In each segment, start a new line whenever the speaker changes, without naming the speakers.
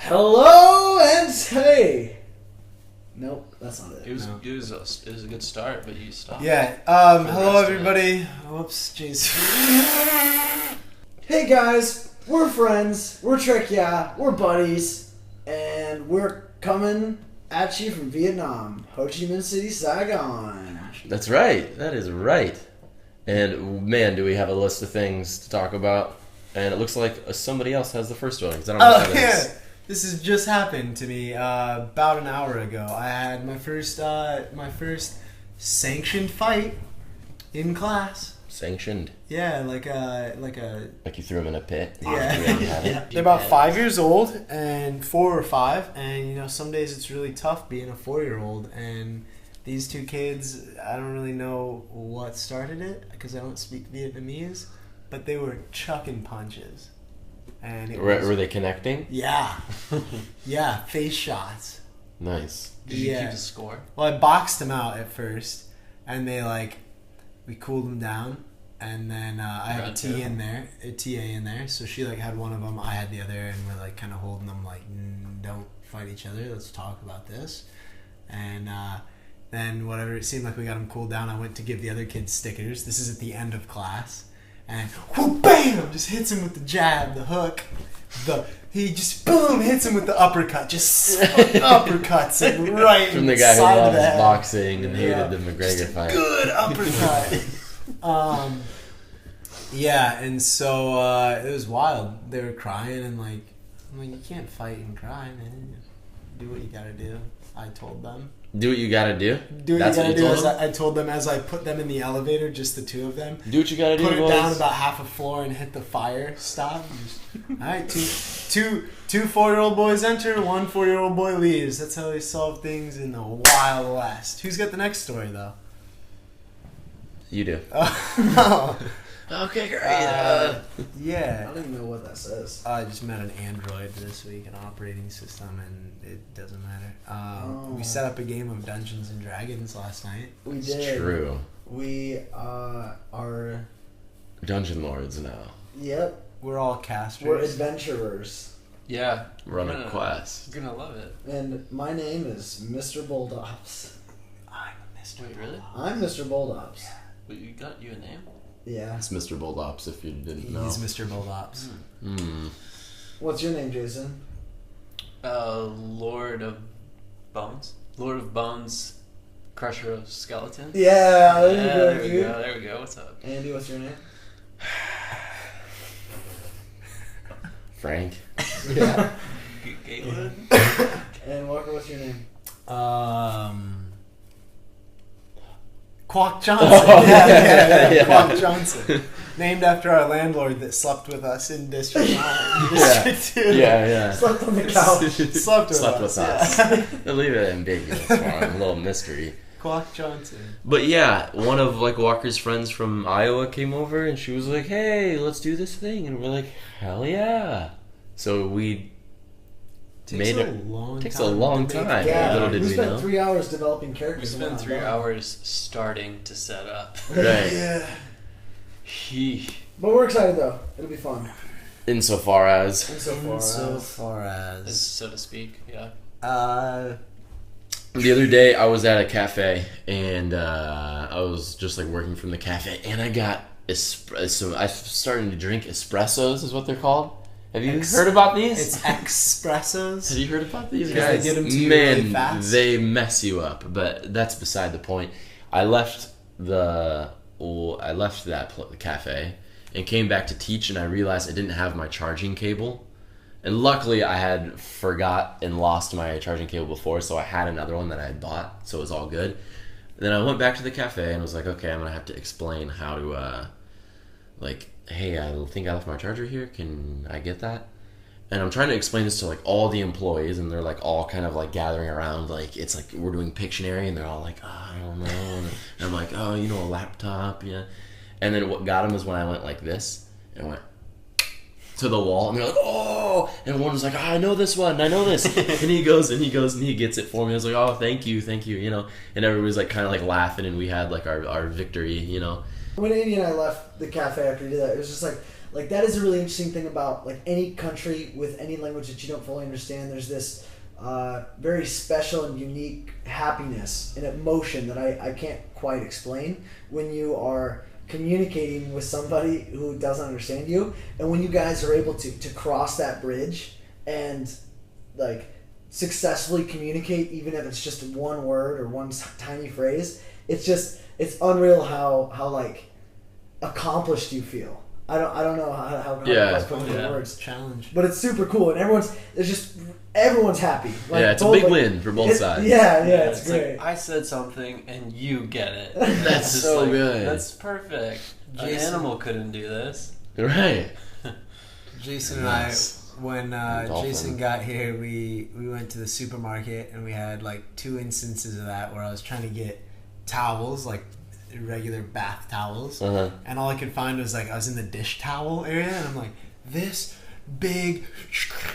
Hello and hey. Nope, that's not it.
It was a good start, but you stopped.
Yeah. Hello everybody. Whoops, jeez.
Hey guys, we're friends. We're Trekyeah. We're buddies, and we're coming at you from Vietnam, Ho Chi Minh City, Saigon.
That's right. That is right. And man, do we have a list of things to talk about? And it looks like somebody else has the first one. 'Cause I don't know what that is.
This has just happened to me about an hour ago. I had my first sanctioned fight in class.
Sanctioned.
Yeah, like
you threw him in a pit.
Yeah. They're about 5 years old and 4 or 5, and you know some days it's really tough being a 4-year-old. And these two kids, I don't really know what started it because I don't speak Vietnamese, but they were chucking punches. And
were they connecting?
Yeah. Yeah, face shots.
Nice.
Did you keep the score?
Well, I boxed them out at first, and we cooled them down, and then I had a TA in there, so she had one of them, I had the other, and we're kind of holding them don't fight each other, let's talk about this. And then whatever, it seemed like we got them cooled down, I went to give the other kids stickers. This is at the end of class. And whoop, bam! Just hits him with the jab, the hook. He just boom hits him with the uppercut. Just uppercuts him right
from the guy who loves boxing and hated the McGregor fight.
Good uppercut. Yeah, and so it was wild. They were crying and I'm like, you can't fight and cry, man. Do what you gotta do. I told them.
Do what you gotta do?
Do what you gotta do. I told them as I put them in the elevator, just the two of them.
Do what you gotta do,
Put it
boys.
down about half a floor and hit the fire stop. Alright, two 4-year-old boys enter, 1 4-year-old boy leaves. That's how they solve things in the Wild West. Who's got the next story, though?
You do.
No.
Okay, great.
Yeah.
I don't even know what that says.
I just met an Android this week, an operating system, and it doesn't matter. We set up a game of Dungeons and Dragons last night.
We did.
It's true.
We are.
Dungeon Lords now.
Yep.
We're all casters.
We're adventurers.
Yeah.
We're on a quest.
You're gonna love it.
And my name is Mr. Bulldops.
I'm Mr.
Wait, really?
I'm Mr. Bulldops.
Wait, you got a name?
Yeah.
It's Mr. Bulldops if you didn't know.
He's Mr. Bulldops.
What's your name, Jason?
Lord of Bones. Lord of Bones, Crusher of Skeletons.
Yeah,
There we go. What's up?
Andy, what's your name?
Frank.
Yeah.
Gatewood.
And Walker, what's your name?
Quack Johnson. Yeah. Quack Johnson. Named after our landlord that slept with us in District 9. District 2.
Yeah.
Slept on the couch.
Slept with us.
Yeah. Leave it ambiguous. A little mystery.
Quack Johnson.
But yeah, one of Walker's friends from Iowa came over and she was like, "Hey, let's do this thing," and we're like, "Hell yeah!" So we
Takes a long time.
Yeah,
Little did
we
we
spent
know.
3 hours developing
We
characters.
spent 3 hours starting to set up.
Right.
Yeah.
But we're excited though. It'll be fun.
Insofar as
Insofar as.
So to speak, yeah.
the other day, I was at a cafe and I was just working from the cafe, and I got espresso. I'm starting to drink espressos, is what they're called. Have you heard about these?
It's expressos.
Have you heard about these
Because
guys?
they get them to you really fast.
They mess you up, but that's beside the point. I left that cafe and came back to teach, and I realized I didn't have my charging cable. And luckily, I had forgot and lost my charging cable before, so I had another one that I had bought, so it was all good. And then I went back to the cafe and was like, okay, I'm gonna have to explain how to, hey, I think I left my charger here. Can I get that? And I'm trying to explain this to all the employees, and they're all kind of gathering around, it's we're doing Pictionary, and they're all like, oh, I don't know. And I'm like, oh, a laptop, yeah. And then what got them is when I went like this, and I went to the wall, and they're like, oh, and one was like, oh, I know this one, and he goes and he gets it for me. I was like, oh, thank you, and everybody's kind of laughing, and we had our victory,
When Andy and I left the cafe after we did that, it was just like that is a really interesting thing about like any country with any language that you don't fully understand. There's this very special and unique happiness and emotion that I can't quite explain when you are communicating with somebody who doesn't understand you, and when you guys are able to cross that bridge and like successfully communicate, even if it's just one word or one tiny phrase. It's unreal how like accomplished you feel. I don't know how to put it into words.
Challenge.
But it's super cool, and everyone's happy. Like,
yeah, it's a big win for both sides.
Yeah, it's great.
Like, I said something and you get it.
That's
It's
so
like,
good.
That's perfect. An animal couldn't do this.
Right.
Jason
Nice.
and I, when
Dolphin.
Jason got here, we went to the supermarket and we had like 2 instances of that where I was trying to get towels, like regular bath towels, and all I could find was like I was in the dish towel area, and I'm like, this big,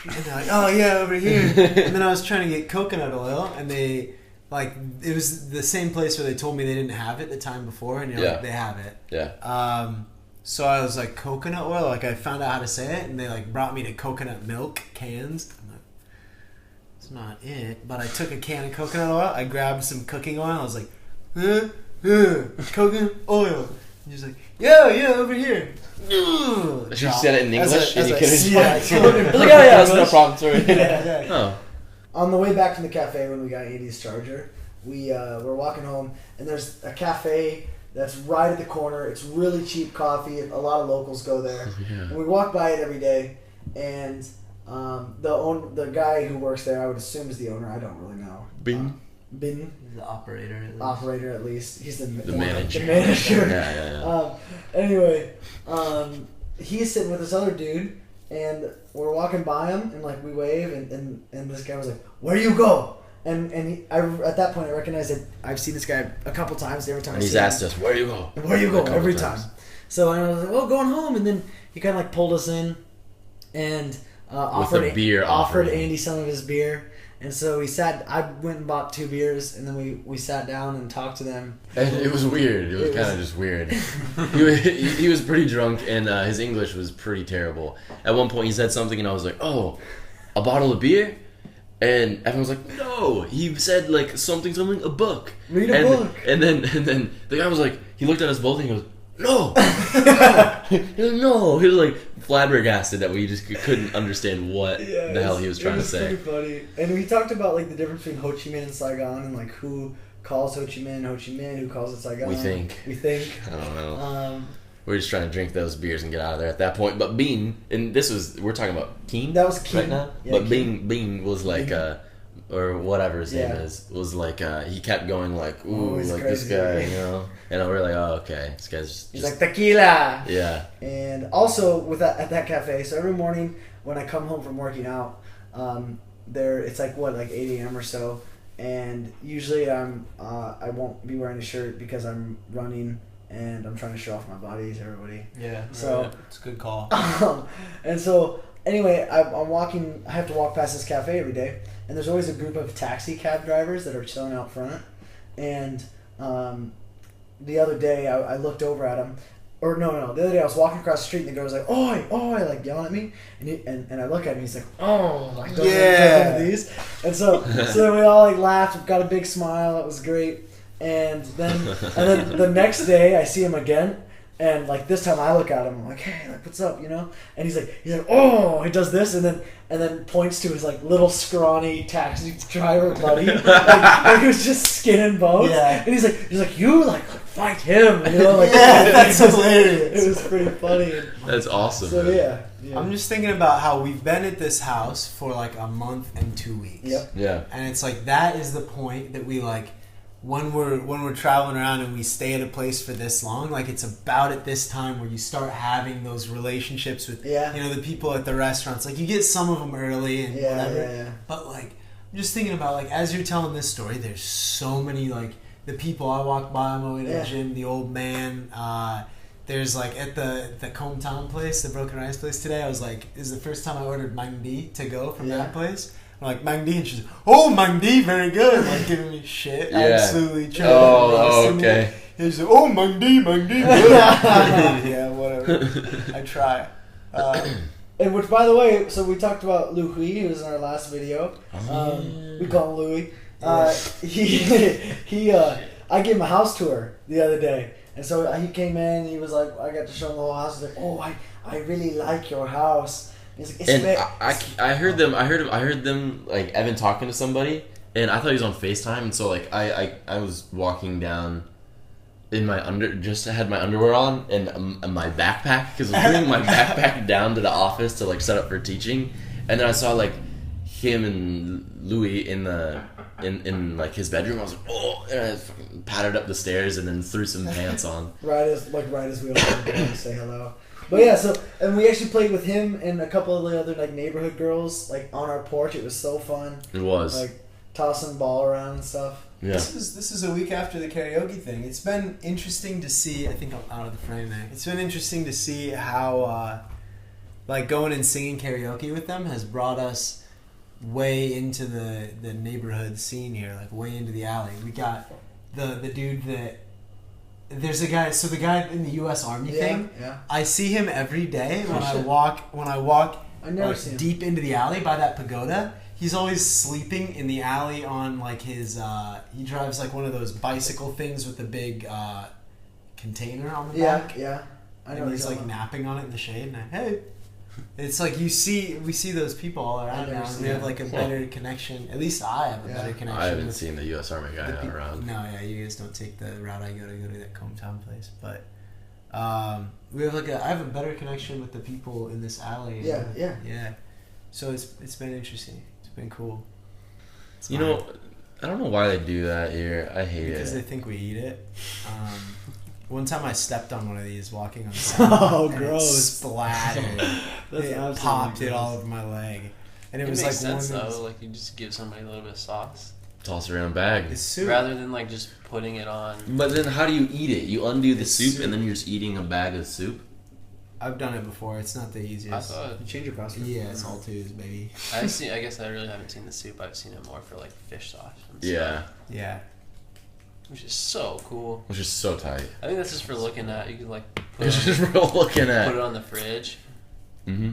and they're like, oh yeah, over here. And then I was trying to get coconut oil, and they like it was the same place where they told me they didn't have it the time before, and you're like, they have it.
Yeah.
So I was like, coconut oil, like I found out how to say it, and they like brought me to coconut milk cans. I'm like, it's not it, but I took a can of coconut oil, I grabbed some cooking oil, I was like, coconut oil. And he's like, yeah, over here.
She said it in English, and you couldn't.
That's
no problem. Sorry.
Yeah.
Oh.
On the way back from the cafe when we got Andy's charger, we're walking home, and there's a cafe that's right at the corner. It's really cheap coffee. A lot of locals go there.
Yeah.
And we walk by it every day, and the guy who works there, I would assume is the owner. I don't really know.
Bing.
Bin.
The operator. At least.
Operator at least. He's the
manager.
The manager.
Yeah.
Anyway, he's sitting with this other dude, and we're walking by him, and like we wave, and this guy was like, "Where you go?" And at that point I recognized that I've seen this guy a couple times. Every time
And he's asked us, "Where you go?"
Where you go? Every
times.
time. So I was like, "Oh, going home," and then he kind of like pulled us in, and offered Andy some of his beer. And so I went and bought 2 beers, and then we sat down and talked to them.
And it was weird. It was kind of just weird. he was pretty drunk, and his English was pretty terrible. At one point, he said something, and I was like, "Oh, a bottle of beer?" And everyone was like, "No." He said like something, a book.
Read a book.
And then the guy was like, he looked at us both, and he goes, "No." He was, no. He was like flabbergasted that we just couldn't understand what the hell he was trying to say.
It was pretty funny. And we talked about like the difference between Ho Chi Minh and Saigon, and like who calls Ho Chi Minh, who calls it Saigon.
We think.
I
don't know. We're just trying to drink those beers and get out of there at that point. But Bean, and we're talking about Keen.
That was Keen
right now.
Yeah,
but
Keen.
Bean was like, or whatever his name is, was like, he kept going like, ooh, like
crazy.
this guy, you know. And we're like, oh, okay, this guy's just.
He's like tequila.
Yeah.
And also at that cafe, so every morning when I come home from working out, it's like 8 a.m. or so, and usually I won't be wearing a shirt because I'm running and I'm trying to show off my body to everybody.
Yeah.
So
it's a good call.
And so anyway, I'm walking. I have to walk past this cafe every day, and there's always a group of taxi cab drivers that are chilling out front. And the other day I looked over at him. Or no. The other day I was walking across the street, and the guy was like, "Oi, oi!" like yelling at me, and I look at him. He's like, "Oh, like don't do these." And so then we all like laughed, got a big smile. It was great. And then the next day I see him again, and like this time I look at him. I'm like, "Hey, like what's up?" You know? And he's like, "Oh," he does this, and then points to his like little scrawny taxi driver buddy, like he was just skin and bones.
Yeah.
And he's like, "You like fight him," you know? Like
that's hilarious.
It was pretty funny.
That's awesome.
So yeah.
I'm just thinking about how we've been at this house for like a month and 2 weeks.
Yep.
Yeah.
And it's like that is the point that we like when we're traveling around and we stay at a place for this long, like it's about at this time where you start having those relationships with the people at the restaurants. Like you get some of them early and whatever. Yeah. But like I'm just thinking about like as you're telling this story, there's so many like the people I walk by on my way to the gym, the old man. There's like at the Comtown place, the Broken Rice place today. I was like, this is the first time I ordered Mang Di to go from that place. I'm like, Mang Di, and she's like, "Oh, Mang Di, very good." Like giving me shit. Absolutely.
Okay.
And she's like, "Oh, Mang Di, good." Yeah, whatever. I try.
And which, by the way, so we talked about Louis, who was in our last video. We call him Louis. I gave him a house tour the other day, and so he came in. He was like, I got to show him the whole house. He's like, oh, I really like your house. He's like,
I heard them like Evan talking to somebody, and I thought he was on FaceTime, and so like I was walking down in my just had my underwear on and my backpack, because I was bringing my backpack down to the office to like set up for teaching, and then I saw like him and Louis in like his bedroom. I was like, oh, and I fucking pattered up the stairs and then threw some pants on.
right as we opened the door to say hello. But yeah, so and we actually played with him and a couple of the other like neighborhood girls like on our porch. It was so fun.
It was
like tossing ball around and stuff.
Yeah.
This is a week after the karaoke thing. It's been interesting to see. I think I'm out of the frame there. It's been interesting to see how like going and singing karaoke with them has brought us way into the neighborhood scene here, like way into the alley. We got the dude that there's a guy. So the guy in the U.S. Army thing.
Yeah.
I see him every day when I walk.
I never see him.
Deep into the alley by that pagoda. He's always sleeping in the alley on like his. He drives like one of those bicycle things with the big container on the back.
Yeah. I know.
And he's like napping on it in the shade. And hey, it's like we see those people all around now. And we have like a better connection. At least I have a better connection.
I haven't seen the U.S. Army guy around.
No, yeah, you guys don't take the route I go to that hometown place, but. We have I have a better connection with the people in this alley. Yeah. So it's been interesting. It's been cool.
You know, I don't know why they do that here. I hate
because
it.
they think we eat it. One time I stepped on one of these walking on the side.
Oh,
and
gross!
It splattered. It popped it all over my leg, and it was
makes
like
sense
one of
though. Like you just give somebody a little bit of sauce
Toss it around bag.
It's soup.
rather than like just putting it on.
But then how do you eat it? You undo the
It's
soup,
soup.
and then you're just eating a bag of soup?
I've done it before. It's not the
I
easiest.
thought.
You change your password.
Yeah, it's all twos, baby.
I guess I really haven't seen the soup. I've seen it more for like fish sauce. And
Yeah.
stuff,
Yeah.
which is so cool.
Which is so tight.
I think that's just for looking at. You can like put
It's
it,
just real looking
put
at.
it on the fridge.
Mm-hmm.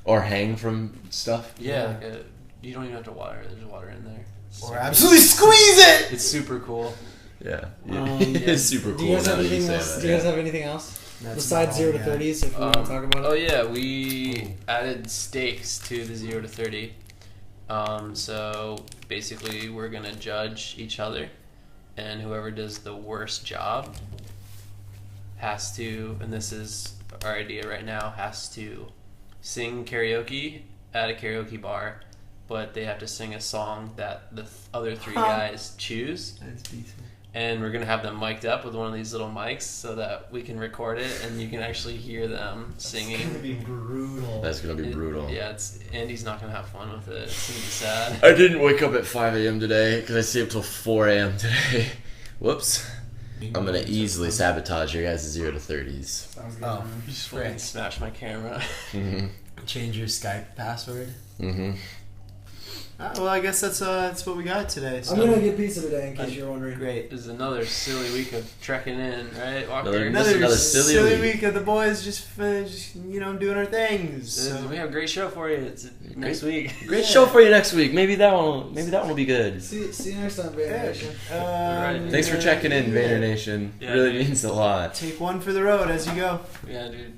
Or hang from stuff.
Yeah, like you don't even have to water it. There's water in there.
Or absolutely squeeze it.
It's super cool.
Yeah.
Yeah.
It's super
Do you
cool
guys
now
have
that you
anything
say
else?
that.
Do you guys have anything else
That's
besides
about
0
all
to
we got.
30s? If we want to talk about it.
Oh yeah, we added stakes to the 0 to 30. So basically, we're gonna judge each other, and whoever does the worst job has to, and this is our idea right now, has to sing karaoke at a karaoke bar, but they have to sing a song that the other three guys choose.
That's decent.
And we're going to have them mic'd up with one of these little mics so that we can record it and you can actually hear them singing.
It's gonna be brutal.
That's gonna be brutal.
Yeah, Andy's not going to have fun with it. It's going to be sad.
I didn't wake up at 5 a.m. today because I stayed up till 4 a.m. today. Whoops. I'm gonna easily sabotage your guys' 0 to 30s.
Sounds good.
Oh,
You just fucking smash my camera.
Mm-hmm.
change your Skype password.
Mm-hmm.
Well, I guess that's what we got today. So.
I'm gonna get pizza today, in case you're wondering.
Great.
This is another silly week of trekking in, right, Walker?
Another silly
week of the boys just doing our things. So.
We have a great show for you. It's next week.
Great show for you next week. Maybe that one will be good.
See you next time, Vader Nation.
Alright.
Thanks for checking in, Vader Nation.
Yeah,
Really
dude.
means a lot.
Take one for the road as you go.
Yeah, dude.